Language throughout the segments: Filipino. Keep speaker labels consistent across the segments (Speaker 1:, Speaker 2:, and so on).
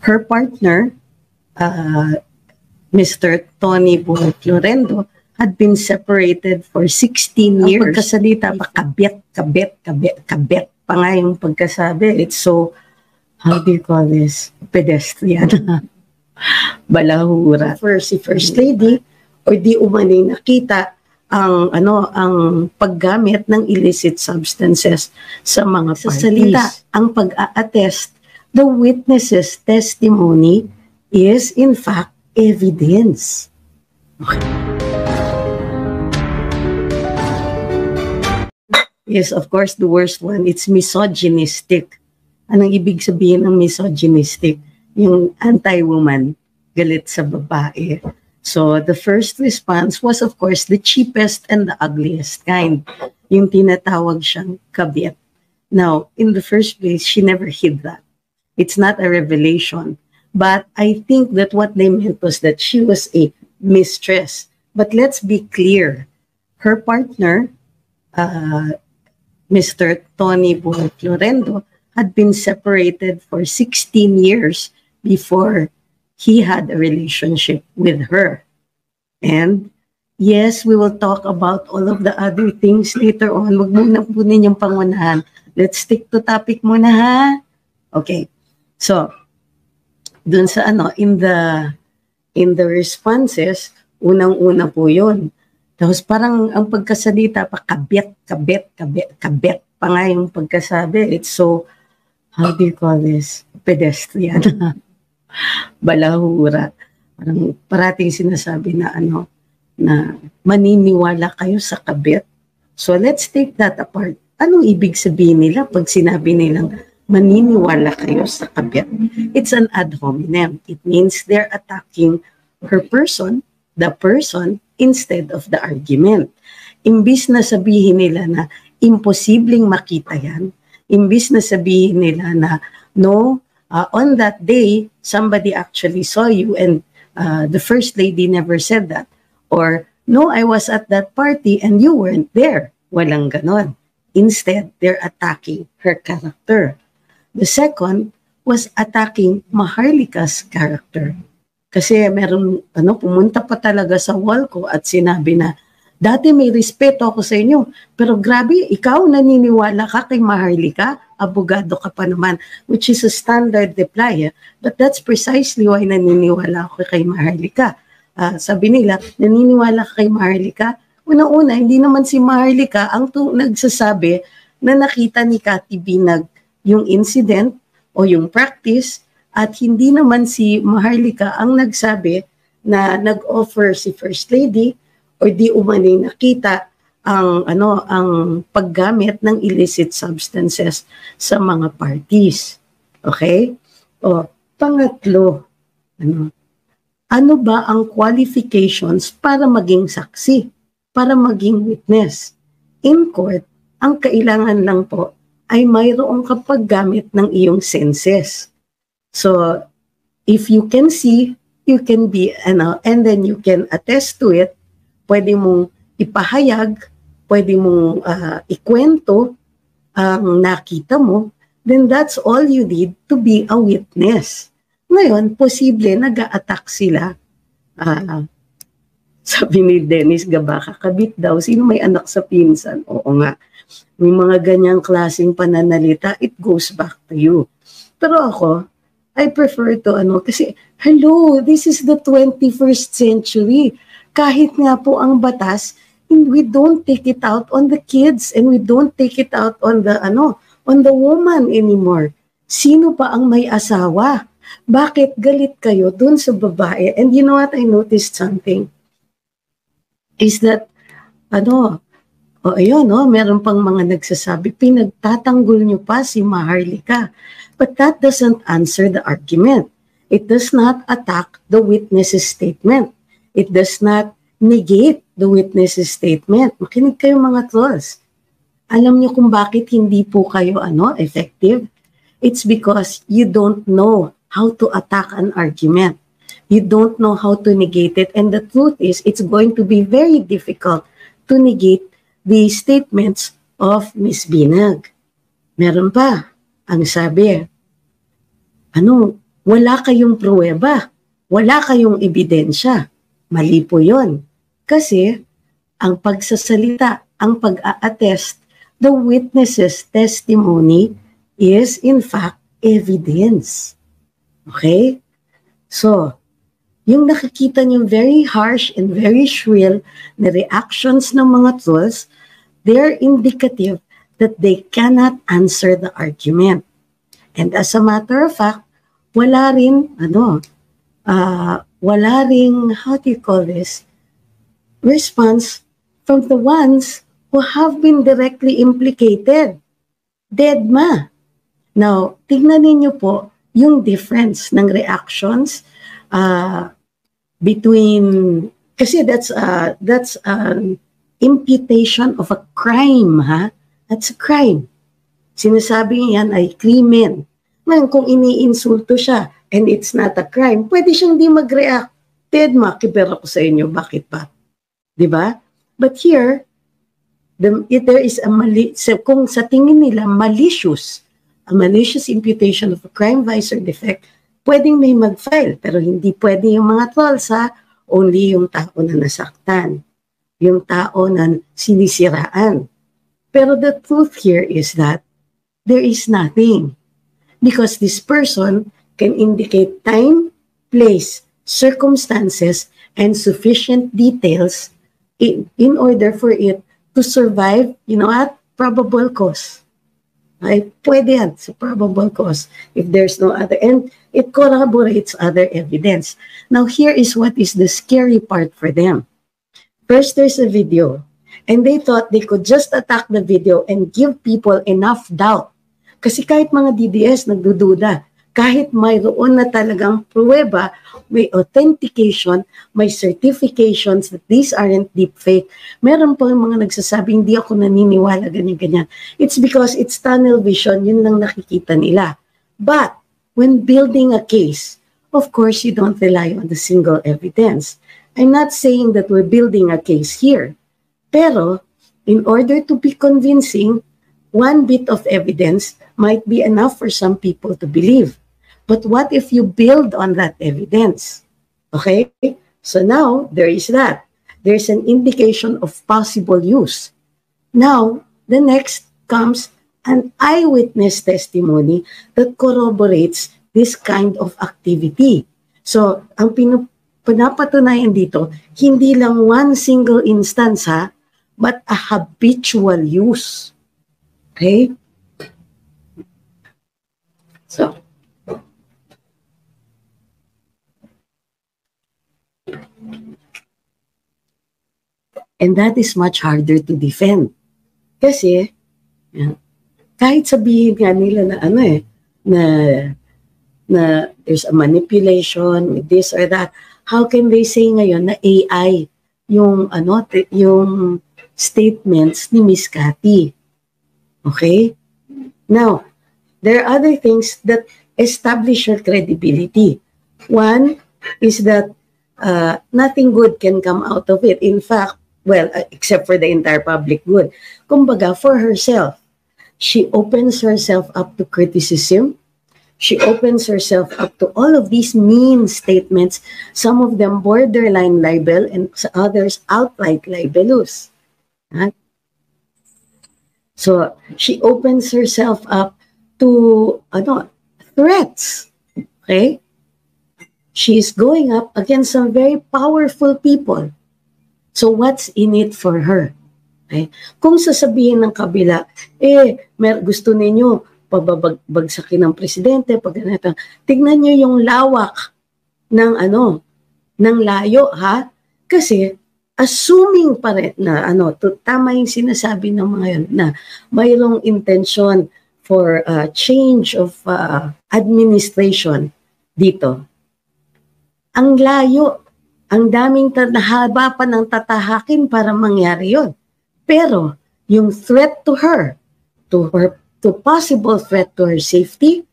Speaker 1: Her partner, Mr. Tony Florendo, had been separated for 16 years. Ang pagkasalita pa, kabet pa nga yung pagkasabi. It's so, how do you call this? Pedestrian. Balahura. Si First Lady, or di umanay nakita ang paggamit ng illicit substances sa mga parties. Sa salita, ang pag-a-attest, the witness's testimony is in fact evidence. Okay. Yes, of course, the worst one, it's misogynistic. Anong ibig sabihin ng misogynistic? Yung anti-woman, galit sa babae. So the first response was, of course, the cheapest and the ugliest kind. Yung tinatawag siyang kabit. Now, in the first place, she never hid that. It's not a revelation. But I think that what they meant was that she was a mistress. But let's be clear. Her partner, Mr. Tony Florendo, had been separated for 16 years before he had a relationship with her. And yes, we will talk about all of the other things later on. Wag muna po ninyong pangunahan. Let's stick to topic muna, ha? Okay. So, dun sa in the responses, unang-una po yun. Tapos parang ang pagkasalita pa, kabet pa nga yung pagkasabi. It's so, how do you call this? Pedestrian. Balahura. Parang parating sinasabi na na maniniwala kayo sa kabet. So let's take that apart. Anong ibig sabihin nila pag sinabi nilang maniniwala kayo sa kabet? It's an ad hominem. It means they're attacking her person, the person, instead of the argument. Imbis na sabihin nila na imposibleng makita yan, imbis na sabihin nila na no, on that day, somebody actually saw you and the First Lady never said that. Or, no, I was at that party and you weren't there. Walang ganon. Instead, they're attacking her character. The second was attacking Maharlika's character. Kasi meron, pumunta pa talaga sa wall ko at sinabi na, dati may respeto ako sa inyo, pero grabe, ikaw naniniwala ka kay Maharlika, abogado ka pa naman, which is a standard reply. But that's precisely why naniniwala ako kay Maharlika. Sabi nila, naniniwala ka kay Maharlika? Una-una, hindi naman si Maharlika ang nagsasabi na nakita ni Cathy Binag yung incident o yung practice, at hindi naman si Maharlika ang nagsabi na nag-offer si First Lady o di umanay nakita ang paggamit ng illicit substances sa mga parties. Okay? O pangatlo, ano ba ang qualifications para maging saksi, para maging witness? In court, ang kailangan lang po ay mayroong kapaggamit ng iyong senses. So, if you can see, you can be, and then you can attest to it, pwede mong ipahayag, pwede mong ikwento ang nakita mo, then that's all you need to be a witness. Ngayon, posible nag-a-attack sila. Sabi ni Dennis Gabaka, kabit daw, sino may anak sa pinsan? Oo nga, may mga ganyang klaseng pananalita, it goes back to you. Pero ako, I prefer to kasi hello, this is the 21st century. Kahit nga po ang batas, we don't take it out on the kids and we don't take it out on the on the woman anymore. Sino pa ang may asawa? Bakit galit kayo dun sa babae? And you know what, I noticed something. Is that meron pang mga nagsasabi, pinagtatanggol nyo pa si Maharlika. But that doesn't answer the argument. It does not attack the witness's statement. It does not negate the witness's statement. Makinig kayo mga trolls. Alam niyo kung bakit hindi po kayo effective? It's because you don't know how to attack an argument. You don't know how to negate it. And the truth is, it's going to be very difficult to negate the statements of Ms. Binag. Meron pa, ang sabi, wala kayong pruweba, wala kayong ebidensya. Mali po yun. Kasi ang pagsasalita, ang pag-a-attest, the witness's testimony is in fact evidence. Okay? So, yung nakikita niyong very harsh and very shrill na reactions ng mga trolls, they're indicative that they cannot answer the argument. And as a matter of fact, wala rin, wala ring, how do you call this, response from the ones who have been directly implicated. Deadma. Now, tignan ninyo po yung difference ng reactions between, kasi that's an imputation of a crime, ha? That's a crime. Sinasabi yan ay krimen. Ngayon, kung iniinsulto siya and it's not a crime, pwede siyang di mag-react. Deadma, kibera ko sa inyo, bakit ba? Diba? But here, there is a kung sa tingin nila malicious, a malicious imputation of a crime, vice, or defect, pwedeng may mag-file, pero hindi pwede yung mga trolls, ha? Only yung tao na nasaktan, yung tao na sinisiraan. Pero the truth here is that there is nothing, because this person can indicate time, place, circumstances, and sufficient details in order for it to survive, at probable cause. Ay, pwede yan sa probable cause if there's no other, and it corroborates other evidence. Now, here is what is the scary part for them. First, there's a video, and they thought they could just attack the video and give people enough doubt. Kasi kahit mga DDS nagdududa, kahit mayroon na talagang pruweba, may authentication, may certifications that these aren't deepfake, meron po yung mga nagsasabi, hindi ako naniniwala, ganyan-ganyan. It's because it's tunnel vision, yun lang nakikita nila. But when building a case, of course, you don't rely on the single evidence. I'm not saying that we're building a case here. Pero, in order to be convincing, one bit of evidence might be enough for some people to believe. But what if you build on that evidence? Okay? So now, there is that. There's an indication of possible use. Now, the next comes an eyewitness testimony that corroborates this kind of activity. So, ang pinapatunayan dito, hindi lang one single instance, ha, but a habitual use. Okay? So, and that is much harder to defend. Kasi, kahit sabihin nga nila na na there's a manipulation with this or that, how can they say ngayon na AI yung yung statements ni Miss Cathy? Okay? Now, there are other things that establish your credibility. One is that nothing good can come out of it. In fact, well, except for the entire public good. Kumbaga, for herself, she opens herself up to criticism. She opens herself up to all of these mean statements, some of them borderline libel and others outright libelous. Right? So, she opens herself up to threats. Okay? She is going up against some very powerful people. So what's in it for her? Okay? Kung sasabihin ng kabila, gusto ninyo pababagsakin ng presidente, tignan nyo yung lawak ng ng layo, ha? Kasi assuming pa rin na tama yung sinasabi ng mga yun, na mayroong intention for change of administration dito. Ang layo, ang daming nahaba pa ng tatahakin para mangyari yun. Pero yung threat to her, to possible threat to her safety,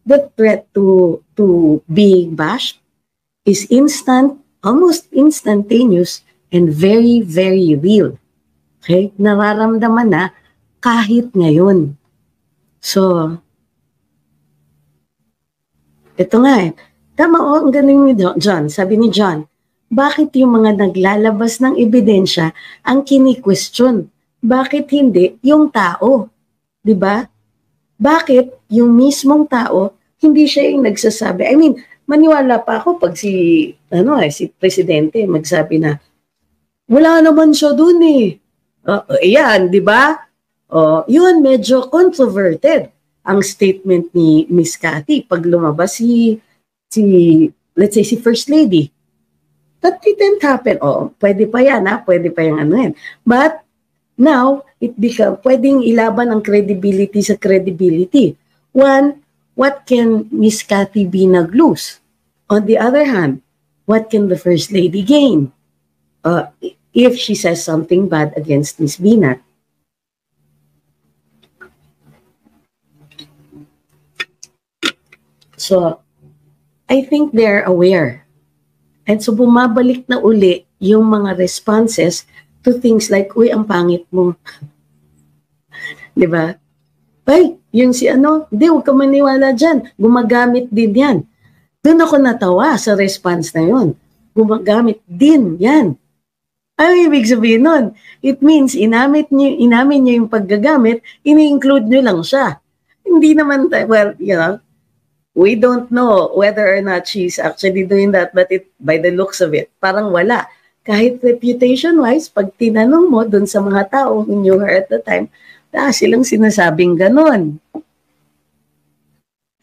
Speaker 1: the threat to being bashed is instant, almost instantaneous, and very, very real. Okay? Nararamdaman na kahit ngayon. So, Ito nga eh. Tama o, ang galing ni John. Sabi ni John, bakit yung mga naglalabas ng ebidensya ang kini-question? Bakit hindi yung tao? 'Di ba? Bakit yung mismong tao, hindi siya yung nagsasabi? I mean, maniwala pa ako pag si presidente magsabi na, wala naman siya dun eh. Yan, di ba? Yun, medyo controverted ang statement ni Miss Cathy pag lumabas si let's say, si First Lady. That didn't happen. Pwede pa yan, ha? Pwede pa yung ano yan. But, now, pwedeng ilaban ang credibility sa credibility. One, what can Miss Cathy Binag lose? On the other hand, what can the First Lady gain if she says something bad against Miss Binag? So, I think they're aware. And so, bumabalik na uli yung mga responses to things like, uy, ang pangit mo. Di ba? Ay, yung si hindi, huwag ka maniwala dyan. Gumagamit din yan. Doon ako natawa sa response na yun. Gumagamit din yan. Ano ibig sabihin nun? It means, inamin nyo yung paggagamit, ini-include nyo lang siya. Hindi naman, well, we don't know whether or not she's actually doing that, but by the looks of it, parang wala. Kahit reputation-wise, pag tinanong mo dun sa mga tao who knew her at the time, silang sinasabing ganon.